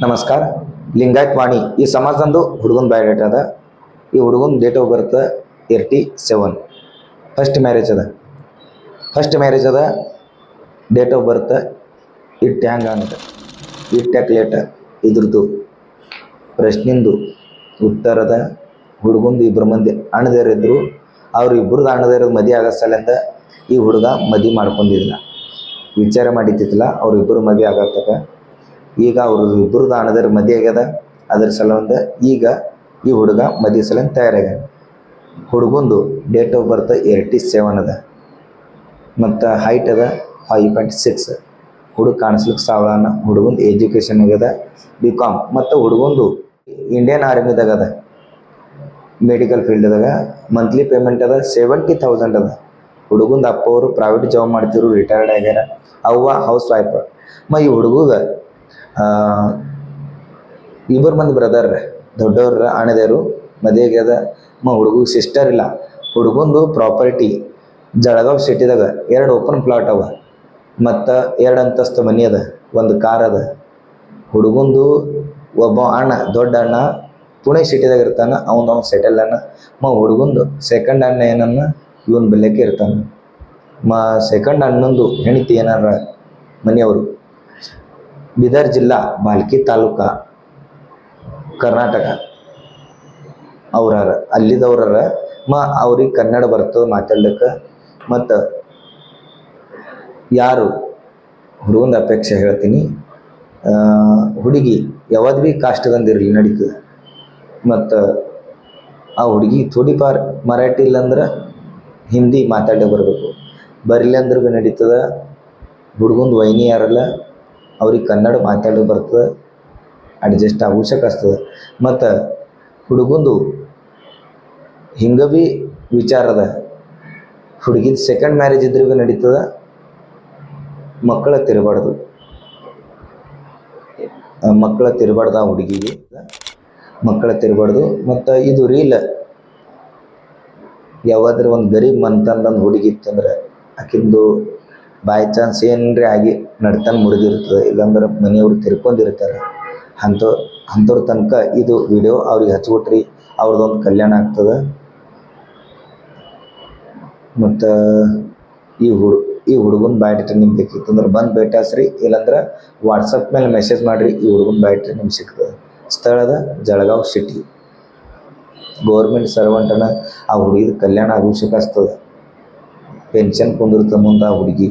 ನಮಸ್ಕಾರ. ಲಿಂಗಾಯತ್ ವಾಣಿ ಈ ಸಮಾಜದಂದು ಹುಡುಗನ ಬಯೋಡೇಟಾ ಅದ. ಈ ಹುಡುಗನ date of birth 87. First marriage ಅದ. ಡೇಟ್ ಆಫ್ ಬರ್ತ್ ಇಟ್ಟು ಹ್ಯಾಂಗ ಅಂತ ಇಟ್ಟಕ್ಲೇಟ ಇದ್ರದ್ದು ಪ್ರಶ್ನಿಂದು ಉತ್ತರದ ಹುಡುಗಂದು ಇಬ್ಬರು ಮಂದಿ ಅಣ್ಣದೇರಿದ್ರು. ಅವ್ರು ಇಬ್ಬರದ್ದು ಅಣ್ಣದೇರದ ಮದುವೆ ಆಗೋ ಸಲಿಂದ ಈ ಹುಡುಗ ಮದುವೆ ಮಾಡ್ಕೊಂಡಿದ್ದಿಲ್ಲ, ವಿಚಾರ ಮಾಡಿದ್ದಿಲ್ಲ ಅವ್ರಿಬ್ಬರು ಮದುವೆ ಆಗತ್ತಕ. ಈಗ ಅವ್ರ ಇಬ್ಬರದ್ದು ಅಣ್ಣದೇರ ಮದುವೆ ಆಗ್ಯದ. ಅದ್ರ ಸಲುಂದ ಈಗ ಈ ಹುಡುಗ ಮದುವೆ ಸಲಿಂದ ತಯಾರಾಗ್ಯಾನ. ಹುಡುಗಂದು ಡೇಟ್ ಆಫ್ ಬರ್ತ್ 87 ಅದ ಮತ್ತು ಹೈಟ್ ಅದ 5.6. ಹುಡುಗ ಕಾಣಿಸ್ಲಿಕ್ಕೆ ಸಾವಳನ. ಹುಡುಗಂದು ಎಜುಕೇಷನ್ ಆಗ್ಯದ BCom ಮತ್ತು ಹುಡುಗಂದು ಇಂಡಿಯನ್ ಆರ್ಮಿದಾಗ ಅದ, ಮೆಡಿಕಲ್ ಫೀಲ್ಡ್ದಾಗ. ಮಂತ್ಲಿ ಪೇಮೆಂಟ್ ಅದ 70,000 ಅದ. ಹುಡುಗಂದು ಅಪ್ಪ ಅವರು ಪ್ರೈವೇಟ್ ಜಾಬ್ ಮಾಡ್ತಿರು, ರಿಟೈರ್ಡ್ ಆಗ್ಯಾರ. ಅವ್ವ ಹೌಸ್ ವೈಫ್. ಈ ಹುಡುಗ ಇಬ್ಬರು ಮಂದಿ ಬ್ರದರ್, ದೊಡ್ಡವ್ರ ಅಣ್ಣದೇರು ಮದುವೆ ಆಗ್ಯದ. ಹುಡುಗ ಸಿಸ್ಟರ್ ಇಲ್ಲ. ಹುಡುಗಂದು ಪ್ರಾಪರ್ಟಿ ಜಳಗಾವ್ ಸಿಟಿದಾಗ 2 ಓಪನ್ ಪ್ಲಾಟ್ ಅವ ಮತ್ತು 2 ಅಂತಸ್ತು ಮನೆ ಅದ, 1 ಕಾರ್ ಅದ. ಹುಡುಗಂದು ಒಬ್ಬ ಅಣ್ಣ, ದೊಡ್ಡ ಅಣ್ಣ ಪುಣೆ ಸಿಟಿದಾಗ ಇರ್ತಾನೆ. ಅವನು ಸೆಟಲ್ ಅಣ್ಣ. ಹುಡುಗಂದು ಸೆಕೆಂಡ್ ಅಣ್ಣ ಏನನ್ನ ಇವನ್ ಬೆಲ್ಲಕ್ಕೆ ಇರ್ತಾನೆ. ಸೆಕೆಂಡ್ ಅಣ್ಣಂದು ಹೆಂಡತಿ ಏನಾರ ಮನೆಯವರು ಬೀದರ್ ಜಿಲ್ಲಾ ಬಾಲ್ಕಿ ತಾಲೂಕ ಕರ್ನಾಟಕ ಅವ್ರಾರ, ಅಲ್ಲಿದವ್ರಾರ. ಅವ್ರಿಗೆ ಕನ್ನಡ ಬರ್ತದೆ ಮಾತಾಡ್ಲಿಕ್ಕೆ. ಮತ್ತು ಯಾರು ಹುಡುಗಂದು ಅಪೇಕ್ಷೆ ಹೇಳ್ತೀನಿ, ಹುಡುಗಿ ಯಾವ್ದು ಭೀ ಕಾಸ್ಟ್ದಂದಿರಲಿ ನಡೀತದೆ. ಮತ್ತು ಆ ಹುಡುಗಿ ಥೋಡಿಫಾರ್ ಮರಾಠಿ ಇಲ್ಲಾಂದ್ರೆ ಹಿಂದಿ ಮಾತಾಡೇ ಬರಬೇಕು. ಬರಲಿ ಅಂದ್ರೆ ಭೀ ನಡೀತದೆ. ಹುಡುಗಂದು ವೈನಿ ಯಾರಲ್ಲ ಅವ್ರಿಗೆ ಕನ್ನಡ ಮಾತಾಡೋ ಬರ್ತದೆ, ಅಡ್ಜಸ್ಟ್ ಅವಶ್ಯಕ ಆಗ್ತದೆ. ಮತ್ತು ಹುಡುಗಂದು ಹಿಂಗೆ ಭೀ ವಿಚಾರದ ಹುಡುಗಿದ ಸೆಕೆಂಡ್ ಮ್ಯಾರೇಜ್ ಇದ್ರೆ ಭೀ ನಡೀತದೆ. ಮಕ್ಕಳ ತಿರಬಾರ್ದು ಆ ಹುಡುಗಿಗೆ ಮಕ್ಕಳ ತಿರಬಾರ್ದು. ಮತ್ತು ಇದು ರೀಲ್ ಯಾವಾದ್ರೆ ಒಂದು ಗರೀಬ್ ಮನ್ತಂದೊಂದು ಹುಡುಗಿ ಇತ್ತಂದ್ರೆ ಆಕಿಂದು ಬೈ ಚಾನ್ಸ್ ಏನ್ರಿ ಆಗಿ ನಡ್ತನ ಮುರಿದಿರ್ತದೆ, ಇಲ್ಲಾಂದ್ರೆ ಮನೆಯವ್ರು ತಿರ್ಕೊಂಡಿರ್ತಾರೆ. ಅಂಥವ್ರ ತನಕ ಇದು ವಿಡಿಯೋ ಅವ್ರಿಗೆ ಹಚ್ಬಿಟ್ರಿ, ಅವ್ರದ್ದೊಂದು ಕಲ್ಯಾಣ ಆಗ್ತದೆ. ಮತ್ತು ಈ ಹುಡುಗನ ಬಯೋಡೇಟಾ ನಿಮ್ಗೆ ಬೇಕಿತ್ತಂದ್ರೆ ಬಂದು ಭೇಟಿ ಹಚ್ರಿ, ಇಲ್ಲಾಂದ್ರೆ ವಾಟ್ಸಪ್ ಮೇಲೆ ಮೆಸೇಜ್ ಮಾಡಿರಿ. ಈ ಹುಡುಗನ ಬಯೋಡೇಟಾ ನಿಮ್ಗೆ ಸಿಗ್ತದೆ. ಸ್ಥಳದ ಜಳಗಾವ್ ಸಿಟಿ. ಗೌರ್ಮೆಂಟ್ ಸರ್ವೆಂಟನ. ಆ ಹುಡುಗಿದ ಕಲ್ಯಾಣ ಅವಶ್ಯಕ ಆಗ್ತದೆ. ಪೆನ್ಷನ್ ಕುಂದಿರ್ತ ಮುಂದೆ ಆ ಹುಡುಗಿ.